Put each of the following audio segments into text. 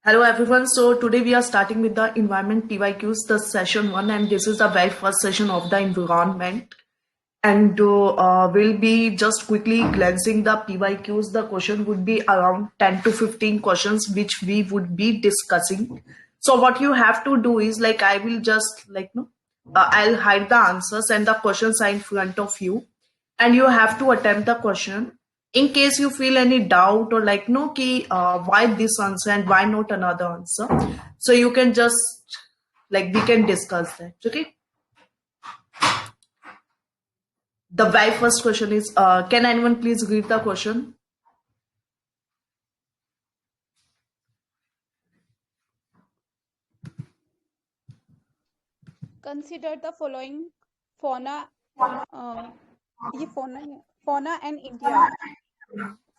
Hello everyone. So today we are starting with the environment PYQs, the session one, and this is the very first session of the environment. And we'll be just quickly glancing the PYQs. The question would be around 10 to 15 questions, which we would be discussing. So what you have to do is I will just I'll hide the answers and the questions are in front of you, and you have to attempt the question. In case you feel any doubt or no key, why this answer and why not another answer, so you can just we can discuss that. Okay. The very first question is, can anyone please read the question? Consider the following fauna, fauna and India.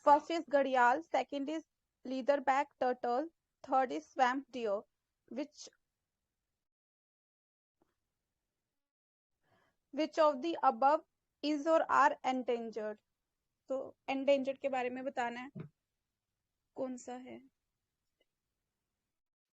First is gharial, second is leatherback turtle, third is swamp deer. Which of the above is or are endangered? तो endangered के बारे में बताना है, कौन सा है?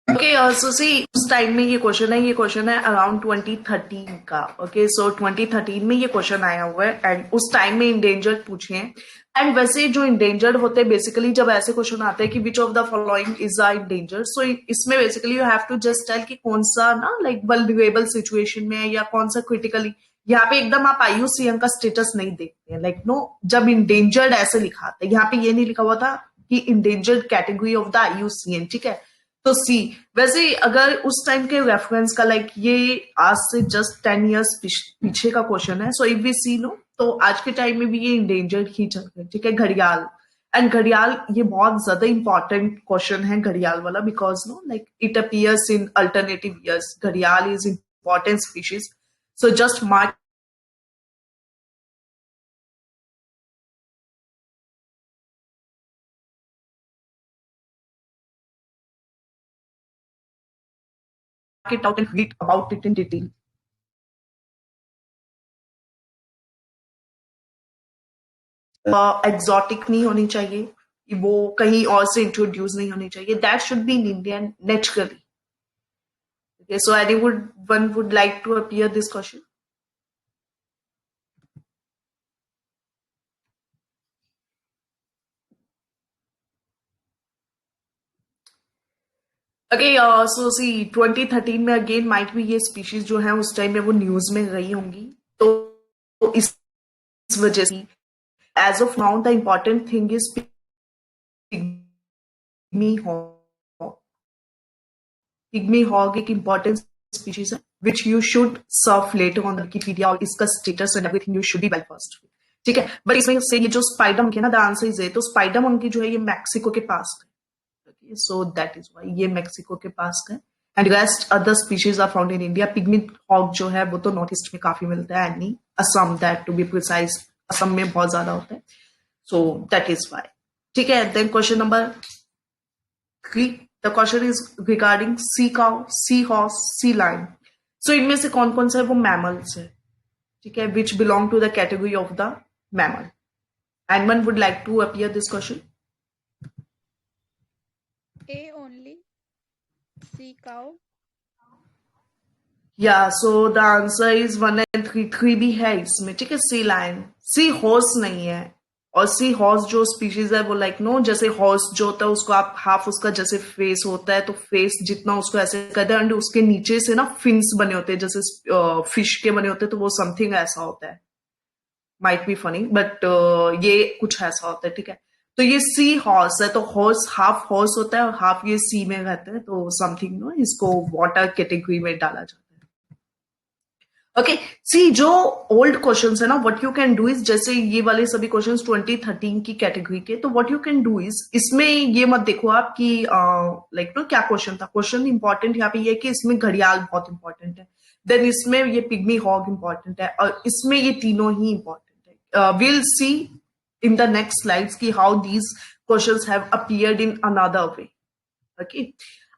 Okay, so see, उस टाइम में ये क्वेश्चन है अराउंड 2013 का. ओके, सो 2013 में ये क्वेश्चन आया हुआ है एंड उस टाइम में इंडेंजर्ड पूछे हैं. एंड वैसे जो इंडेंजर्ड होते हैं बेसिकली जब ऐसे क्वेश्चन आते हैं कि which of the following is a endangered, so इसमें basically you have to just tell कि कौन सा ना वल्नरेबल सिचुएशन में है या कौन सा क्रिटिकली. यहाँ पे एकदम आप IUCN का स्टेटस नहीं देखते हैं जब इंडेंजर्ड ऐसे लिखा था, यहाँ पे ये नहीं लिखा हुआ था कि endangered category of the IUCN. ठीक है, तो सी वैसे अगर उस टाइम के रेफरेंस का ये आज से जस्ट 10 इयर्स पीछे का क्वेश्चन है. So if we see no तो आज के टाइम में भी ये इंडेंजर्ड ही चल रहे हैं. ठीक है, घड़ियाल. एंड घड़ियाल ये बहुत ज्यादा इंपॉर्टेंट क्वेश्चन है घड़ियाल वाला, because it appears in alternative years. घड़ियाल is important species. So just mark it out and read about it in detail. Exotic नहीं होनी चाहिए, वो कहीं और से इंट्रोड्यूस नहीं होनी चाहिए. That should be in Indian naturally. Okay, so anyone would like to appear this question? Okay, so see 2013 में अगेन माइट भी ये स्पीशीज जो है उस टाइम में वो न्यूज में रही होंगी, तो इस वजह से as of now the important thing is pygmy hog. Pygmy hog एक इम्पोर्टेंट स्पीशीज है which you should surf later on Wikipedia, और इसका status and everything you should be well first. ठीक है, बट इसमें से ये जो स्पाइडर मंकी है ना, द आंसर इज ए, तो स्पाइडर मंकी जो है ये मैक्सिको के पास है. सो दैट इज वाई ये मैक्सिको के पास है. And rest other species are found in India. Pygmy hog जो है वो तो नॉर्थ ईस्ट में काफी मिलता है, and Assam, that to be precise Assam में बहुत ज्यादा होता है. So that is why. ठीक है, then question number 3. The question is regarding sea cow, sea horse, sea lion. So इनमें से कौन कौन सा है वो मैमल्स है. ठीक है, which belong to the category of the mammal. Anyone would like to appear this question? A only. Sea cow. Yeah, so the answer is 1 and 3. 3 भी है इसमें. ठीक है, सी लायन. सी हॉर्स नहीं है. और सी हॉर्स जो species है वो जैसे हॉर्स जो होता है उसको आप हाफ उसका जैसे फेस होता है तो फेस जितना उसको ऐसे करते हैं, एंड उसके नीचे से ना फिन्स बने होते हैं जैसे फिश के बने होते हैं, तो वो समथिंग ऐसा होता है. माइट बी फनी बट ये कुछ ऐसा होता है. ठीक है, तो ये सी हॉर्स है, तो हॉर्स हाफ हॉर्स होता है और हाफ ये सी में रहता है, तो समथिंग नो इसको वाटर कैटेगरी में डाला जाता है. ओके, सी जो ओल्ड क्वेश्चंस है ना, what you can do is, जैसे ये वाले सभी क्वेश्चंस 2013 की कैटेगरी के, तो what you can do is इसमें ये मत देखो आप कि क्या क्वेश्चन था. क्वेश्चन इंपॉर्टेंट यहाँ पे ये कि इसमें घड़ियाल बहुत इंपॉर्टेंट है, देन इसमें ये पिग्मी हॉग इंपॉर्टेंट है, और इसमें ये तीनों ही इंपॉर्टेंट है. we'll see in the next slides ki how these questions have appeared in another way. Okay,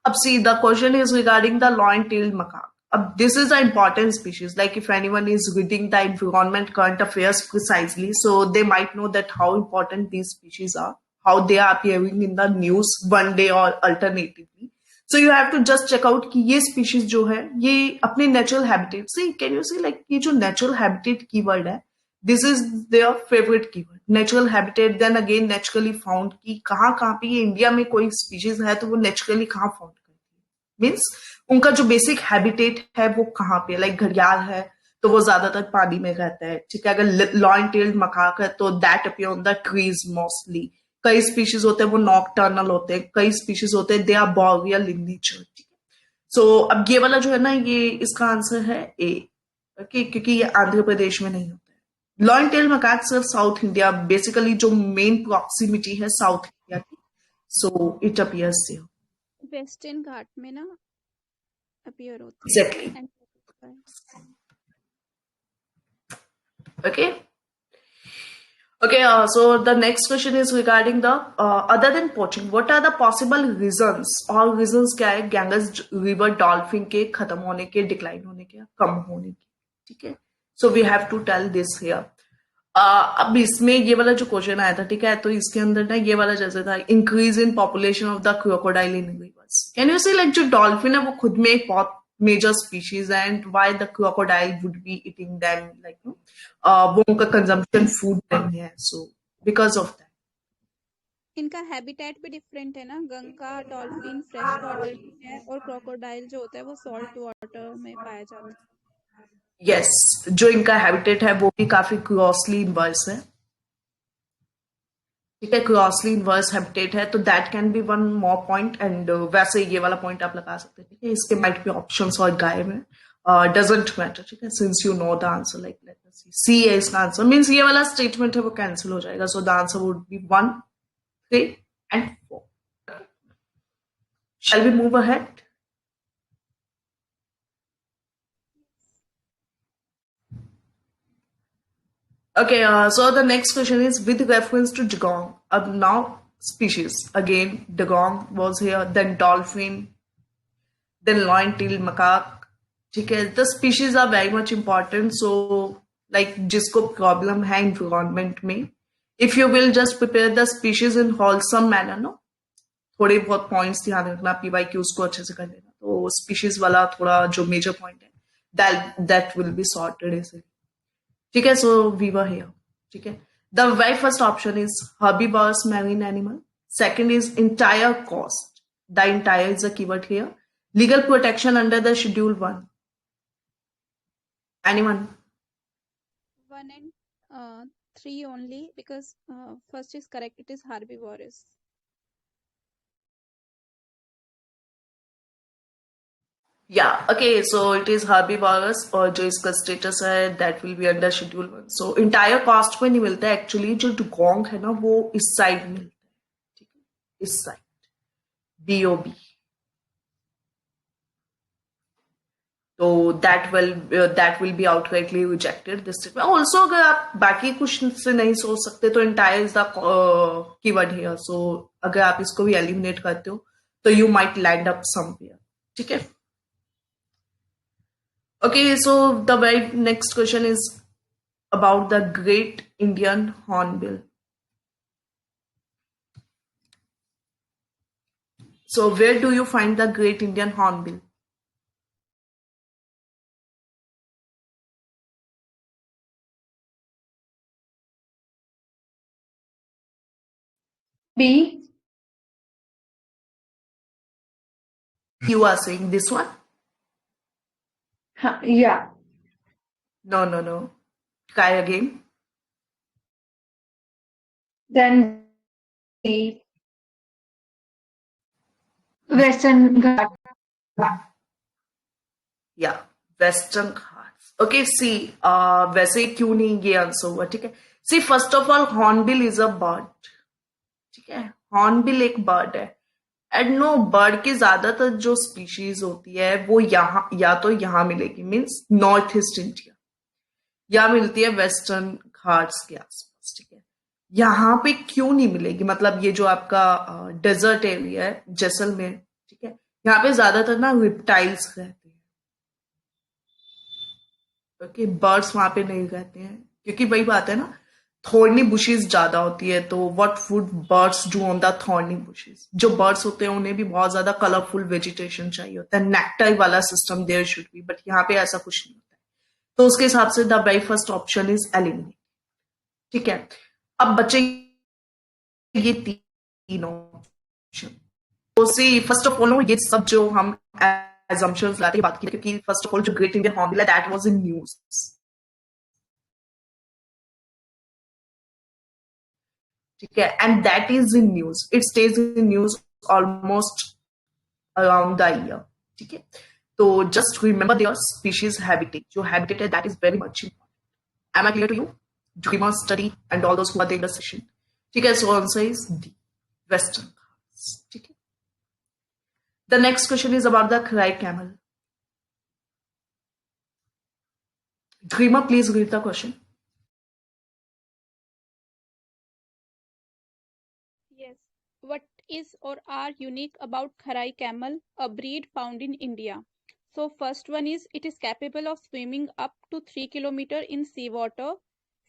अब see the question is regarding the lion-tailed macaque. This is an important species. Like if anyone is reading the environment current affairs precisely, so they might know that how important these species are, how they are appearing in the news one day or alternatively. So you have to just check out कि ये species जो है ये अपने natural habitat से, can you see like ये जो natural habitat keyword है, this is their favourite keyword, natural habitat. Then again naturally found, कि कहाँ कहाँ पे ये इंडिया में कोई स्पीशीज है तो वो नेचुरली कहाँ फाउंड करती है, मीन्स उनका जो बेसिक हैबिटेट है वो कहाँ पे, लाइक घड़ियाल है तो वो ज्यादातर पानी में रहता है, ठीक है। अगर लॉयन टेल्ड मकाक है तो that appear on the trees mostly. कई स्पीशीज होते हैं वो नॉकटर्नल होते हैं, कई स्पीशीज होते हैं दे आर बॉरियल इन नेचर, ठीक है। सो अब ये वाला जो है ना, ये इसका आंसर है ए, ओके, क्योंकि ये आंध्र प्रदेश में नहीं होता है। लॉयन टेल मकाक सिर्फ साउथ इंडिया, बेसिकली जो मेन प्रॉक्सिमिटी है साउथ इंडिया की, so it appears there. Western Ghat में ना अपीयर होते एग्जैक्टली, हैं। okay. Okay, so the next question is regarding the other than poaching, what are the possible reasons, और reasons क्या है गैंगस रिवर डॉल्फिन के खत्म होने के, डिक्लाइन होने के, कम होने के, ठीक है। So we have to tell this here. अब इसमें ये वाला जो क्वेश्चन आया था, ठीक है, तो इसके अंदर ना ये वाला जैसे था, increase in population of the crocodile in rivers. Can you see like जो डॉल्फिन है वो खुद में एक बहुत मेजर स्पीशीज है, and why the crocodile would be eating them, like no वो उनका कंजम्पशन फूड नहीं है, सो बिकॉज ऑफ दैट। इनका हैबिटेट भी डिफरेंट है ना, गंगा डॉल्फिन फ्रेश वाटर में है और क्रोकोडाइल जो होता है वो सॉल्ट वाटर में पाया जाता है। यस, जो इनका हैबिटेट है वो भी काफी क्लोजली इनवर्स है, ठीक है, क्लोजली इनवर्स हैबिटेट है, तो that can be one more point. And वैसे ये वाला पॉइंट आप लगा सकते हैं, ठीक है। इसके माइट भी ऑप्शंस और गायब है, डजंट मैटर, ठीक है, since you know the answer, like let us see है इसका आंसर, मींस ये वाला स्टेटमेंट है वो कैंसिल हो जाएगा, so the answer would be 1, 3 and 4. Shall we move ahead? Okay, so the next question is with reference to dugong. Now species. Again, dugong was here, then dolphin, then lion-tailed macaque. ठीक है, the species are very much important. So, like जिसको problem है environment में, if you will just prepare the species in wholesome manner, no? थोड़े बहुत points ध्यान रखना, PYQs को अच्छे से कर लेना, तो स्पीशीज वाला थोड़ा जो मेजर पॉइंट है that will be sorted easily, ठीक है। सो वी वर हियर, ठीक है। The very first option is herbivores marine animal, second is entire cost, the entire is a keyword here, legal protection under the schedule 1, anyone? 1 and 3 only, because first is correct, it is herbivorous. Yeah, okay, so it is herbivorous, और जो इसका status है that will be under schedule 1। So entire कास्ट में नहीं मिलता है actually, जो डुगोंग है ना वो इस साइड मिलता है, ठीक है, इस साइड BOB, तो that will be outrightly rejected this statement. Also अगर आप बाकी कुछ से नहीं सोच सकते तो entire is the keyword here, so अगर आप इसको भी एलिमिनेट करते हो तो you might land up somewhere, ठीक है। Okay, so the very next question is about the Great Indian Hornbill. So where do you find the Great Indian Hornbill? B. You are saying this one? Yeah. No. Try again. Then C. Western Ghat. Yeah, Western Ghats. Okay, see, वैसे क्यों नहीं ये answer हुआ, ठीक है। See, first of all, hornbill is a bird, ठीक है, hornbill एक बर्ड है, एंड नो बर्ड की ज्यादातर जो स्पीशीज होती है वो यहाँ या तो यहाँ मिलेगी, मीन्स नॉर्थ ईस्ट इंडिया, या मिलती है वेस्टर्न घाट्स के आसपास, ठीक है। यहाँ पे क्यों नहीं मिलेगी, मतलब ये जो आपका डेजर्ट एरिया है जैसलमेर, ठीक है, यहाँ पे ज्यादातर ना रिप्टाइल्स रहते हैं, ओके, बर्ड्स वहां पे नहीं रहते हैं, क्योंकि वही बात है ना, थॉर्नी बुशेस ज्यादा होती है, तो what would birds do on the thorny bushes? जो बर्ड्स होते हैं उन्हें भी बहुत ज्यादा कलरफुल वेजिटेशन चाहिए होता है, नेक्टर वाला system there should be, but यहाँ पे ऐसा कुछ नहीं होता है। तो उसके हिसाब से the very first option is eliminate. ठीक है, अब बचे ये तीनों ऑप्शन। तो सी फर्स्ट ऑफ ऑल ये सब जो हम assumptions लाते हैं बात की, क्योंकि फर्स्ट ऑफ ऑल जो great Indian hornbill that was in news. ठीक है, and that is in news, it stays in news almost around the year. ठीक है, तो just remember their species habitat, जो हैबिटेट है that is very much important. Am I clear to you? Dreamer study and all those who are there in the session. ठीक है, so answer is D, western Ghats. ठीक है, the next question is about the Krai camel. Dreamer, please read the question. Yes. What is or are unique about Kharai camel, a breed found in India? So first one is it is capable of swimming up to 3 kilometers in seawater.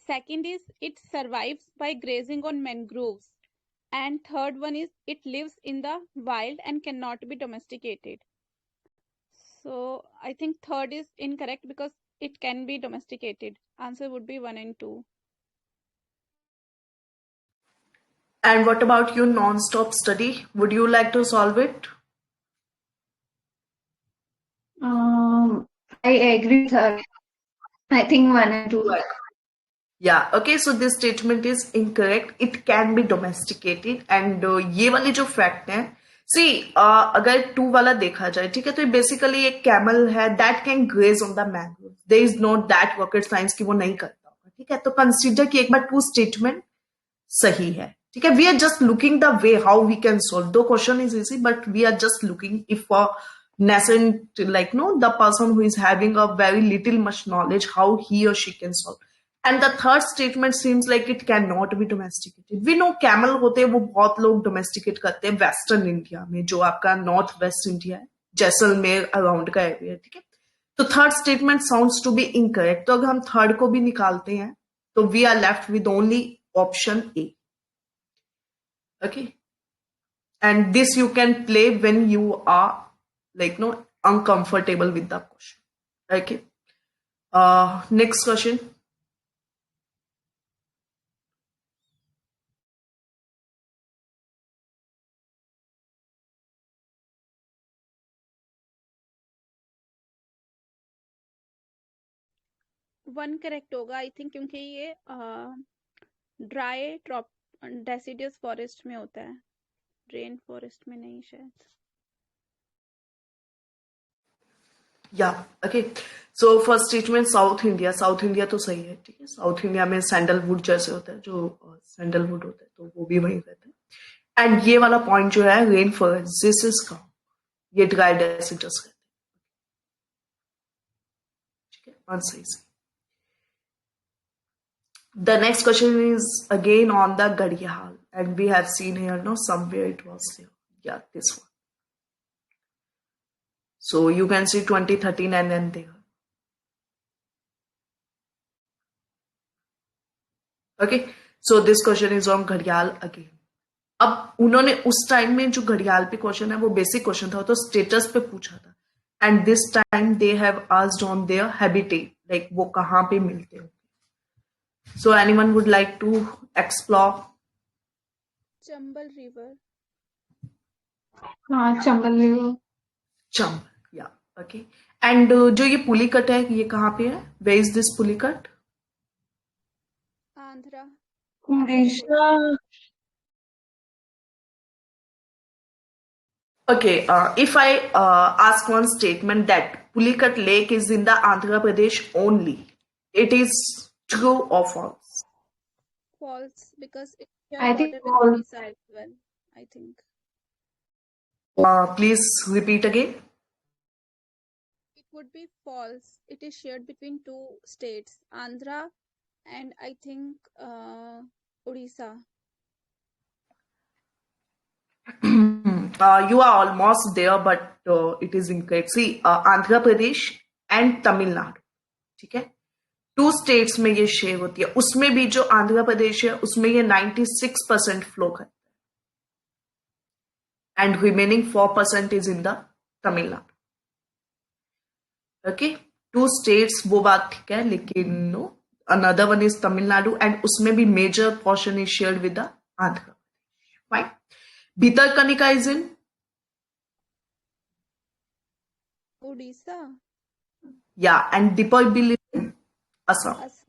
Second is it survives by grazing on mangroves. And third one is it lives in the wild and cannot be domesticated. So I think third is incorrect because it can be domesticated. Answer would be 1 and 2. And what about your non-stop study? Would you like to solve it? I agree, sir. I think 1 and 2. Yeah, okay, so this statement is incorrect. It can be domesticated. And ये वाली जो fact है, सी अगर 2 वाला देखा जाए, ठीक है, तो बेसिकली एक कैमल है that can graze on the mangrove. There is not that rocket science कि वो नहीं करता होगा। ठीक है, तो कंसीडर कि एक बार 2 स्टेटमेंट सही है। ठीक है, we are just looking the way how we can solve. Though question is easy, but we are just looking if nascent, like no, the person who is having a very little much knowledge, how he or she can solve. And the third statement seems like it cannot be domesticated. We know camel होते हैं वो बहुत लोग domesticate करते हैं western India में, जो आपका नॉर्थ वेस्ट इंडिया है, जैसलमेर अराउंड का एरिया। ठीक है, तो third statement sounds to be incorrect. तो अगर हम थर्ड को भी निकालते हैं तो we are left with only option A. Okay, and this you can play when you are like no uncomfortable with the question. Okay, next question. One correct होगा I think, क्योंकि ये ड्राई ट्रॉप डेसिडियस फॉरेस्ट में होता है, rain forest में नहीं शायद। Yeah, okay, so first statement south India तो सही है। ठीक है, साउथ इंडिया में सैंडलवुड जैसे होता है, जो सैंडलवुड होता है तो वो भी वहीं रहता है। एंड ये वाला पॉइंट जो है रेन फॉरेस्ट, दिस इज का ये ड्राई डेसिडस रहते हैं। ठीक है, answer is. The next question is again on the Garihal, and we have seen here, no, somewhere it was there. Yeah, this one. So you can see 2013 and then there. Okay, so this question is on घड़ियाल again. अब उन्होंने उस time में जो घड़ियाल पे question है वो बेसिक क्वेश्चन था, तो स्टेटस पे पूछा था, and this time they have asked on their habitat, like वो कहाँ पे मिलते हो। So anyone would like to explore? Chambal river. हाँ, चंबल रिवर। चंबल, या ओके। एंड जो ये पुलिकट है ये कहाँ पे है? Where is this Pulicat? Andhra. Orissa. Okay, if I ask one statement that Pulicat Lake is in the Andhra Pradesh only, it is true or false? False, because it's I think border with Odisha as well, I think. Please repeat again. It would be false. It is shared between 2 states, Andhra and I think Odisha. You are almost there, but it is incorrect. See, Andhra Pradesh and Tamil Nadu. ठीक है, 2 states में ये share होती है, उसमें भी जो आंध्र प्रदेश है उसमें ये 96% फ्लो करता है and remaining 4% is in the Tamil Nadu. Okay, 2 states वो बात ठीक है, लेकिन no, another one is Tamil Nadu and उसमें भी major portion is shared with the Andhra Pradesh. Fine. Bhitarkanika is in Odisha. या एंड दीपक असम. Assam.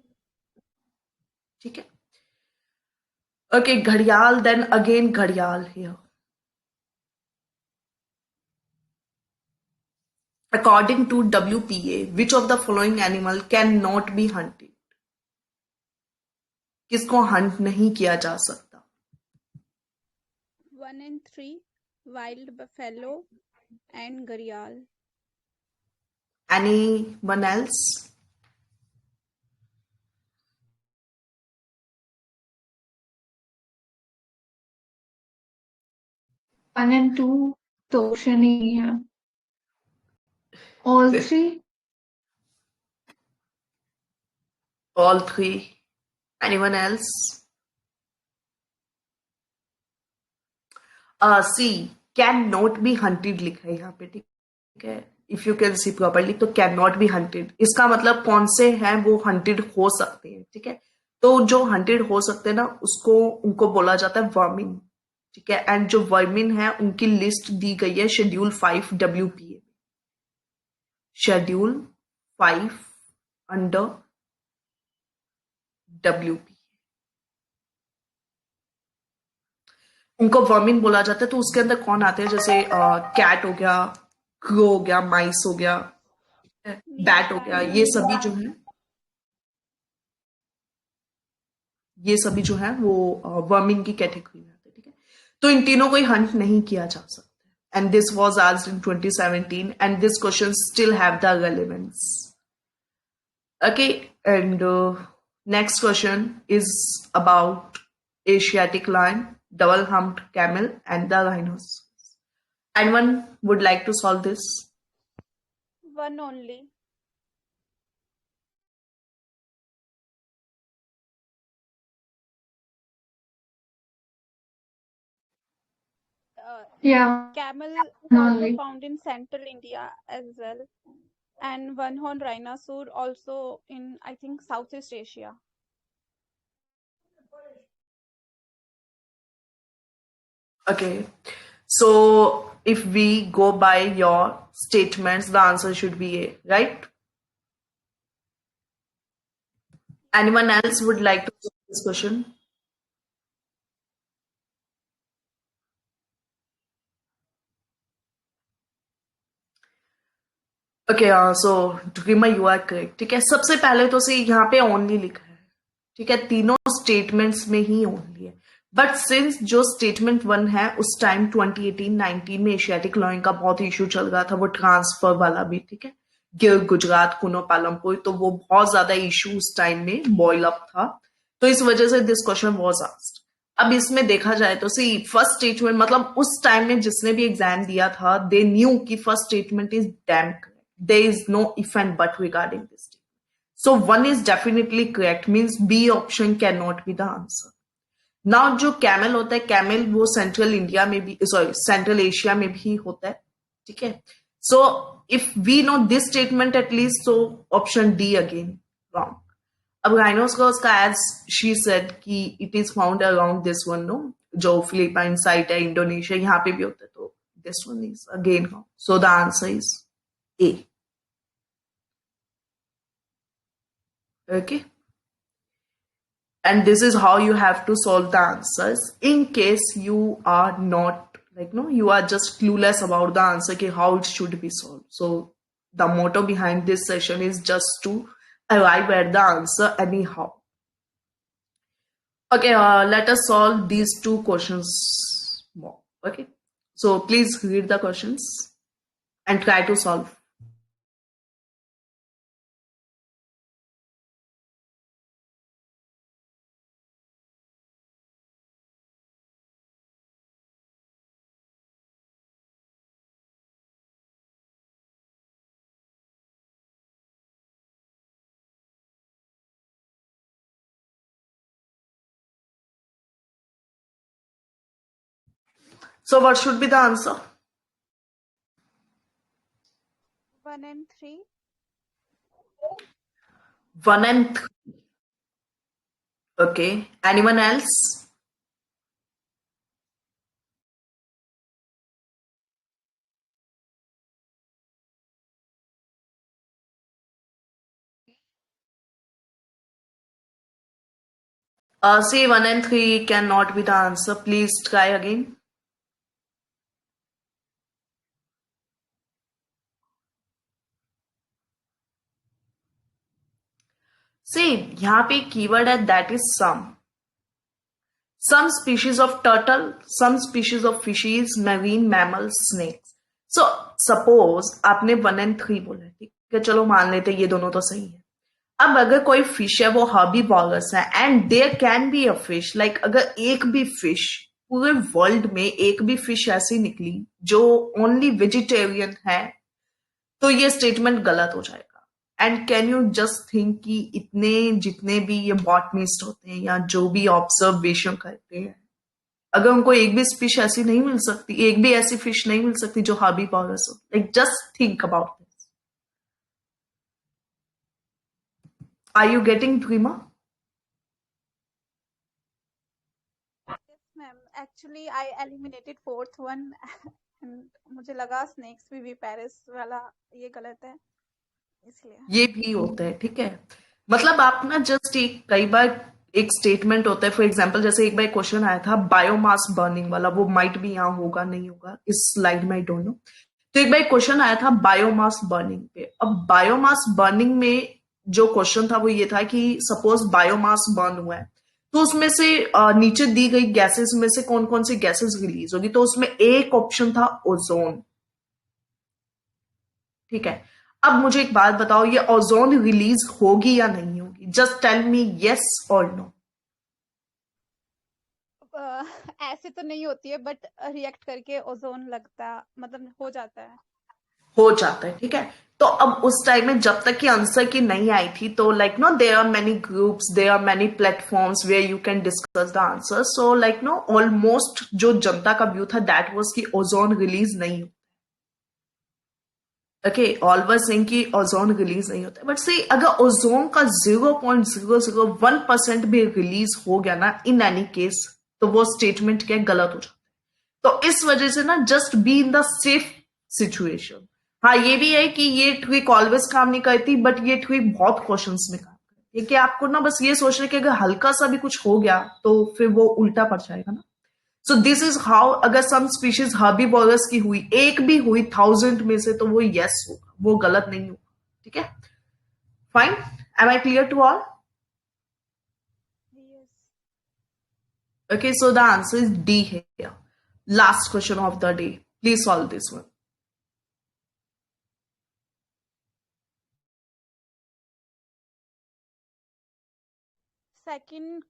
ठीक है. ओके, घड़ियाल, देन अगेन घड़ियाल here. According to WPA, which of the following animal cannot be hunted? किसको Hunt नहीं किया जा सकता? 1 and 3, wild buffalo and gharial. Anyone else? One and two, तो ऑप्शन नहीं है. All three? All three. Anyone else? See, cannot be hunted लिखा है यहाँ पे, ठीक है. If you can see properly तो कैन नॉट बी हंटेड, इसका मतलब कौन से हैं वो हंटेड हो सकते हैं. ठीक है, तो जो हंटेड हो सकते हैं ना उसको उनको बोला जाता है वर्मिन. ठीक है, एंड जो वर्मिन है उनकी लिस्ट दी गई है schedule 5 WPA. Schedule 5 under WPA उनको वर्मिन बोला जाता है. तो उसके अंदर कौन आते हैं, जैसे कैट हो गया, क्रो हो गया, माइस हो गया, बैट हो गया, ये सभी जो है वो वर्मिंग की कैटेगरी में आते हैं. ठीक है, तो इन तीनों को ही हंट नहीं किया जा सकता. And this was asked in 2017 and this question still have the relevance. Okay, and next question is about Asiatic lion, double humped camel and the rhinoceros. Anyone would like to solve this? One only. Yeah, Camel is one also only. found in central India as well, and one horn rhinoceros also in, I think, Southeast Asia. Okay, so if we go by your statements, the answer should be A, right? Anyone else would like to solve this question? Okay, so Rima, you are correct. ठीक है, सबसे पहले तो से यहाँ पे only लिखा है. ठीक है, तीनों स्टेटमेंट्स में ही ओनली है. बट सिंस जो स्टेटमेंट 1 है उस टाइम 2018-19 में एशियाटिक लॉइंग का बहुत इशू चल रहा था, वो ट्रांसफर वाला भी. ठीक है, गिर गुजरात कुनो पालमपुर, तो वो बहुत ज्यादा इशू उस टाइम में बॉयल अप था. तो इस वजह से दिस क्वेश्चन वाज आस्क्ड. अब इसमें देखा जाए तो सी फर्स्ट स्टेटमेंट, मतलब उस टाइम में जिसने भी एग्जाम दिया था दे न्यू कि first statement is damn correct. There is no if and but regarding this. So 1 is definitely correct, means B option cannot be the answer. Now जो camel होता है, कैमल वो सेंट्रल इंडिया में भी, sorry central Asia में भी होता है. ठीक है, so if we know this statement at least, so option D again wrong. अब राइनोसरॉस का एज शी सेड कि it is found around this one, no, जो फिलीपाइन साइट है, इंडोनेशिया, यहाँ पे भी होता है. तो this one is again wrong, so the answer is a. Okay, and this is how you have to solve the answers in case you are not, like, no, you are just clueless about the answer, okay, how it should be solved. So the motto behind this session is just to arrive at the answer anyhow. Okay, let us solve these 2 questions more. Okay, so please read the questions and try to solve. So what should be the answer? 1 and 3. 1 and 3. Okay. Anyone else? Say 1 and 3 cannot be the answer. Please try again. See, यहाँ पे keyword है that is some. Some species of turtle, some species of fishes, marine mammals, snakes. So suppose आपने 1 and 3 बोला, ठीक है, चलो मान लेते ये दोनों तो सही है. अब अगर कोई फिश है वो हर्बीवोरस है and there can be a fish, like अगर एक भी फिश पूरे वर्ल्ड में एक भी फिश ऐसी निकली जो ओनली वेजिटेरियन है, तो ये स्टेटमेंट गलत हो जाएगा. And can you just think कि इतने जितने भी ये बॉटनिस्ट होते हैं या जो भी ऑब्जर्वेशन करते हैं, अगर उनको एक भी फिश ऐसी नहीं मिल सकती, एक भी ऐसी फिश नहीं मिल सकती जो हर्बीवोरस हो. Like just think about this. Are you getting Preema? Yes, ma'am. Actually, I eliminated fourth one and मुझे लगा snakes भी Paris वाला ये गलत है इसलिए. ये भी होता है, ठीक है. मतलब आप ना जस्ट एक कई बार एक स्टेटमेंट होता है, फॉर एग्जांपल जैसे एक बार क्वेश्चन आया था बायोमास बर्निंग वाला, वो माइट भी यहाँ होगा नहीं होगा इस स्लाइड में, आई डोंट नो. तो एक बार क्वेश्चन आया था बायोमास बर्निंग पे. अब बायोमास बर्निंग में जो क्वेश्चन था वो ये था कि सपोज बायोमास बर्न हुआ है तो उसमें से नीचे दी गई गैसेस में से कौन कौन सी गैसेस रिलीज होगी, तो उसमें एक ऑप्शन था ओजोन. ठीक है. अब मुझे एक बात बताओ, ये ओजोन रिलीज होगी या नहीं होगी? जस्ट टेल मी यस और नो. ऐसे तो नहीं होती है बट रिएक्ट करके ओजोन लगता मतलब हो जाता है. हो जाता है, ठीक है. तो अब उस टाइम में जब तक कि आंसर की नहीं आई थी तो like no there are many groups, there are many platforms where you can discuss the answer. So like no almost जो जनता का व्यू था दैट वाज कि ओजोन रिलीज नहीं हो. ओके, ऑल वर सेइंग कि ओजोन रिलीज नहीं होता. बट सी अगर ओजोन का 0.001% भी रिलीज हो गया ना इन एनी केस, तो वो स्टेटमेंट क्या गलत हो जाता है. तो इस वजह से ना just be in the safe situation. हाँ ये भी है कि ये ट्रिक ऑलवेज काम नहीं करती, बट ये ट्रिक बहुत क्वेश्चंस में काम करती है कि आपको ना बस ये सोचना कि अगर हल्का सा भी कुछ हो गया तो फिर वो उल्टा पड़ जाएगा ना. सो दिस इज हाउ अगर सम स्पीशीज हर्बीवोरस की हुई, एक भी हुई 1000 में से, तो वो यस होगा, वो गलत नहीं होगा. ठीक है, fine. Am I clear to all? Yes. Okay, so the answer is D here. Last question of the day. Please solve this one. Second,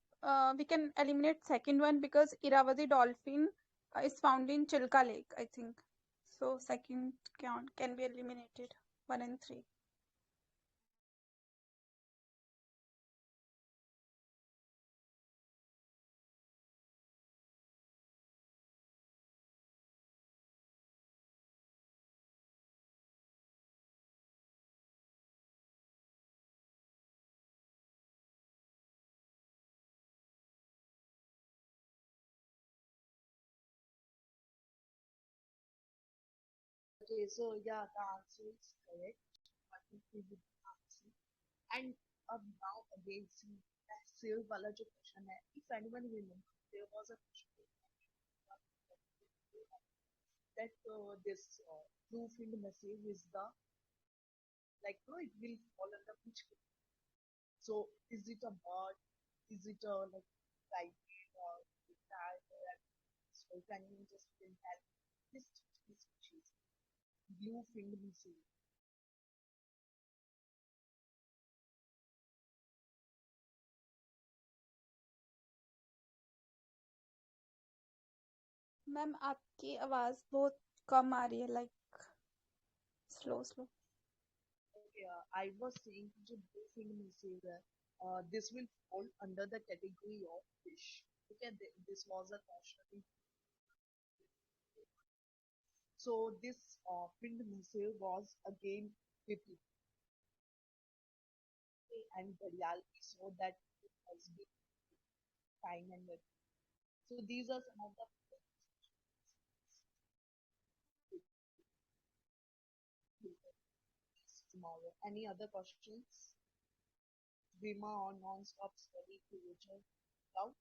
we can eliminate second one because Irrawaddy dolphin is found in Chilka Lake, I think. So second can be eliminated. 1 and 3. Okay, so yeah, the answer is correct. What is the answer? And now again, see that sale wala jo question hai. If anyone remember, there was a question that this blue field message is the like no, it will fall under which category? So is it a bird? Is it a like primate or cat or so can you just help this species? Blue field message. Ma'am आपकी आवाज बहुत कम आ रही है, like slow. Okay, I was saying जो blue fin message है, this will fall under the category of fish. Okay, this was a question. So this pinned missile was again repeated, and Ghadial we saw that it has been time and again. So these are some of the tomorrow. Any other questions? Bima or non-stop study creature out?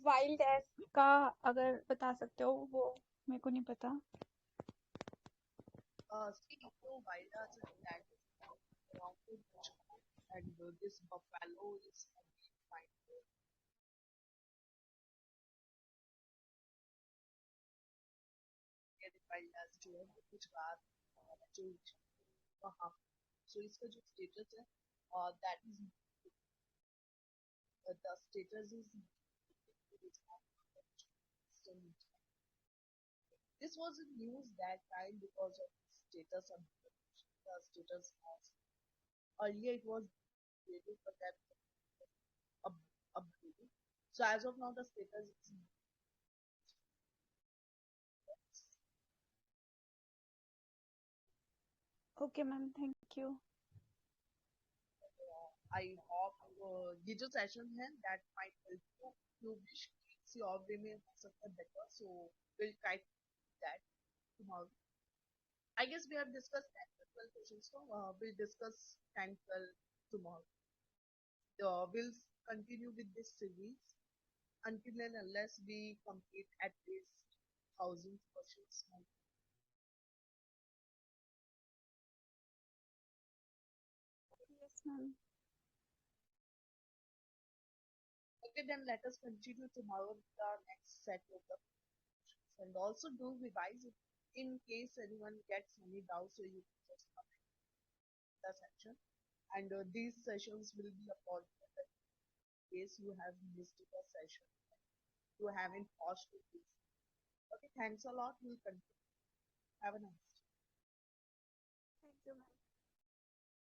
Wild ass का अगर बता सकते हो वो मेरे को नहीं पता. See, so wild as a cat is around the bushel, and this buffalo is again fine. Wild as जो है वो कुछ बात जो वहाँ so इसका जो status है that is the status is this was in news that time because of status of the status of earlier it was created but that up, upgraded. So as of now the status is okay ma'am, thank you. I hope ये जो session है that might help you to see और way में हो सकता है better. So we'll try that tomorrow. I guess we have discussed 10 to 12 questions, so we'll discuss 10 12 tomorrow. We'll continue with this series until and unless we complete at least 1,000 questions. Yes ma'am. Okay, then let us continue tomorrow with our next set of the questions. And also do revise it in case anyone gets any doubts, so you can just comment in the section. And these sessions will be uploaded in case you have missed a session, you haven't watched it. Okay, thanks a lot. We'll continue. Have a nice day. Thank you ma'am.